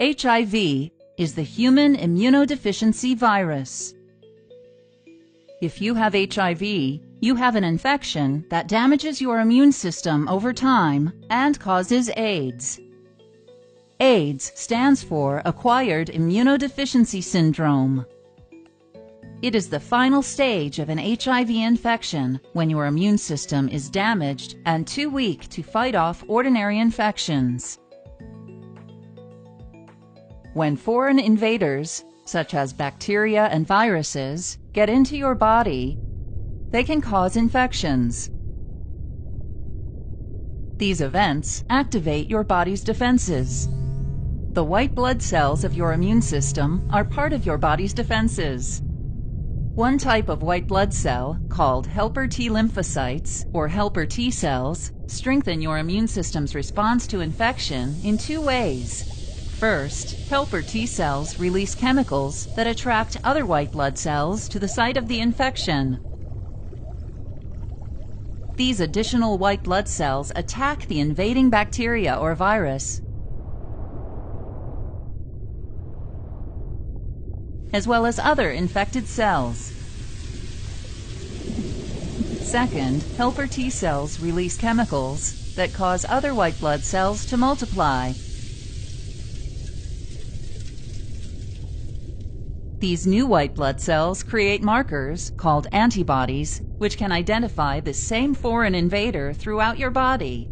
HIV is the human immunodeficiency virus. If you have HIV, you have an infection that damages your immune system over time and causes AIDS. AIDS stands for Acquired Immunodeficiency Syndrome. It is the final stage of an HIV infection when your immune system is damaged and too weak to fight off ordinary infections. When foreign invaders, such as bacteria and viruses, get into your body, they can cause infections. These events activate your body's defenses. The white blood cells of your immune system are part of your body's defenses. One type of white blood cell, called helper T lymphocytes or helper T cells, strengthen your immune system's response to infection in two ways. First, helper T cells release chemicals that attract other white blood cells to the site of the infection. These additional white blood cells attack the invading bacteria or virus, as well as other infected cells. Second, helper T cells release chemicals that cause other white blood cells to multiply. These new white blood cells create markers, called antibodies, which can identify the same foreign invader throughout your body.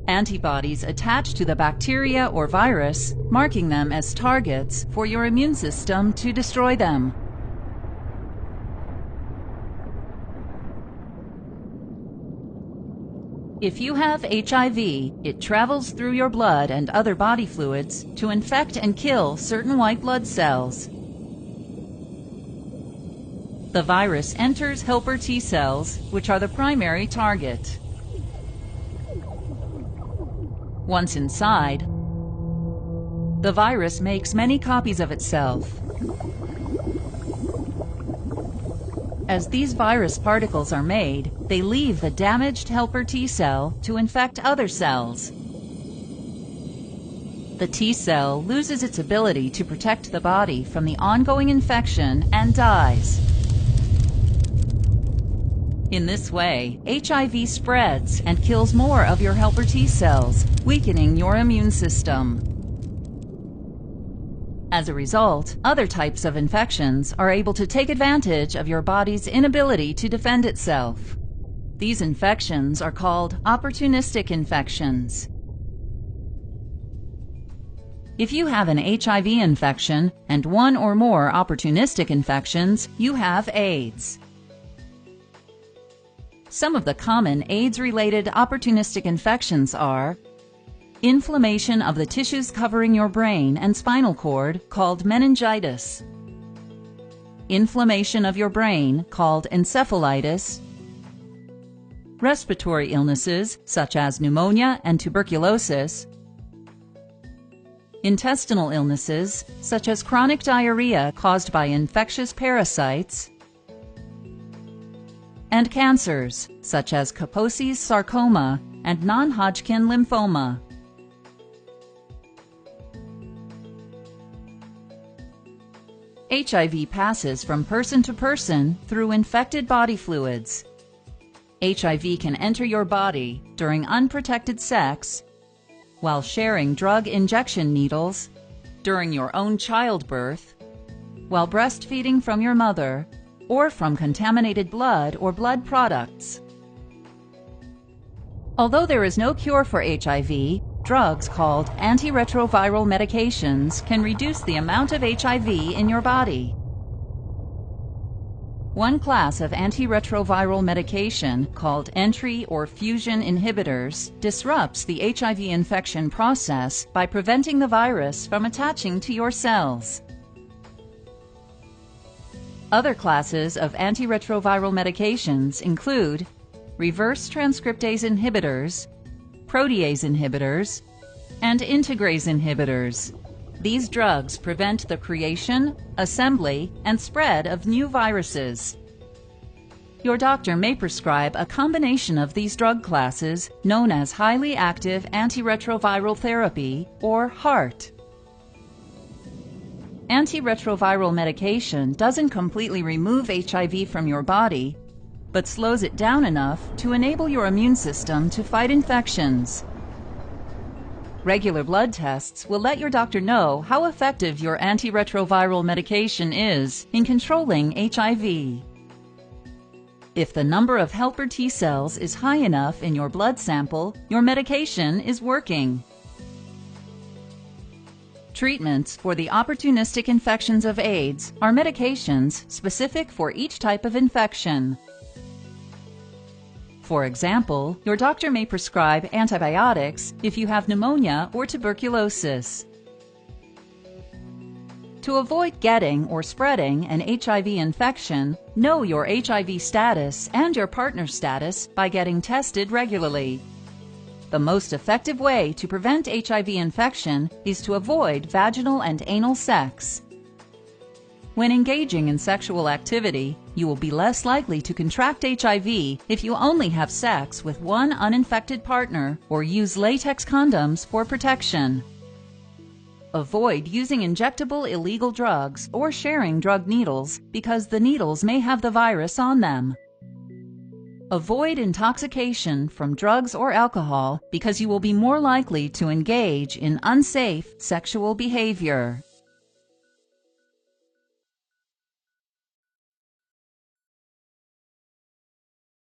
Antibodies attach to the bacteria or virus, marking them as targets for your immune system to destroy them. If you have HIV, it travels through your blood and other body fluids to infect and kill certain white blood cells. The virus enters helper T cells, which are the primary target. Once inside, the virus makes many copies of itself. As these virus particles are made, they leave the damaged helper T cell to infect other cells. The T cell loses its ability to protect the body from the ongoing infection and dies. In this way, HIV spreads and kills more of your helper T cells, weakening your immune system. As a result, other types of infections are able to take advantage of your body's inability to defend itself. These infections are called opportunistic infections. If you have an HIV infection and one or more opportunistic infections, you have AIDS. Some of the common AIDS-related opportunistic infections are inflammation of the tissues covering your brain and spinal cord, called meningitis, inflammation of your brain, called encephalitis, respiratory illnesses, such as pneumonia and tuberculosis, intestinal illnesses, such as chronic diarrhea caused by infectious parasites, and cancers, such as Kaposi's sarcoma and non-Hodgkin lymphoma. HIV passes from person to person through infected body fluids. HIV can enter your body during unprotected sex, while sharing drug injection needles, during your own childbirth, while breastfeeding from your mother, or from contaminated blood or blood products. Although there is no cure for HIV, drugs called antiretroviral medications can reduce the amount of HIV in your body. One class of antiretroviral medication, called entry or fusion inhibitors, disrupts the HIV infection process by preventing the virus from attaching to your cells. Other classes of antiretroviral medications include reverse transcriptase inhibitors, protease inhibitors, and integrase inhibitors. These drugs prevent the creation, assembly, and spread of new viruses. Your doctor may prescribe a combination of these drug classes known as highly active antiretroviral therapy, or HAART. Antiretroviral medication doesn't completely remove HIV from your body, but slows it down enough to enable your immune system to fight infections. Regular blood tests will let your doctor know how effective your antiretroviral medication is in controlling HIV. If the number of helper T cells is high enough in your blood sample, your medication is working. Treatments for the opportunistic infections of AIDS are medications specific for each type of infection. For example, your doctor may prescribe antibiotics if you have pneumonia or tuberculosis. To avoid getting or spreading an HIV infection, know your HIV status and your partner's status by getting tested regularly. The most effective way to prevent HIV infection is to avoid vaginal and anal sex. When engaging in sexual activity, you will be less likely to contract HIV if you only have sex with one uninfected partner or use latex condoms for protection. Avoid using injectable illegal drugs or sharing drug needles because the needles may have the virus on them. Avoid intoxication from drugs or alcohol because you will be more likely to engage in unsafe sexual behavior.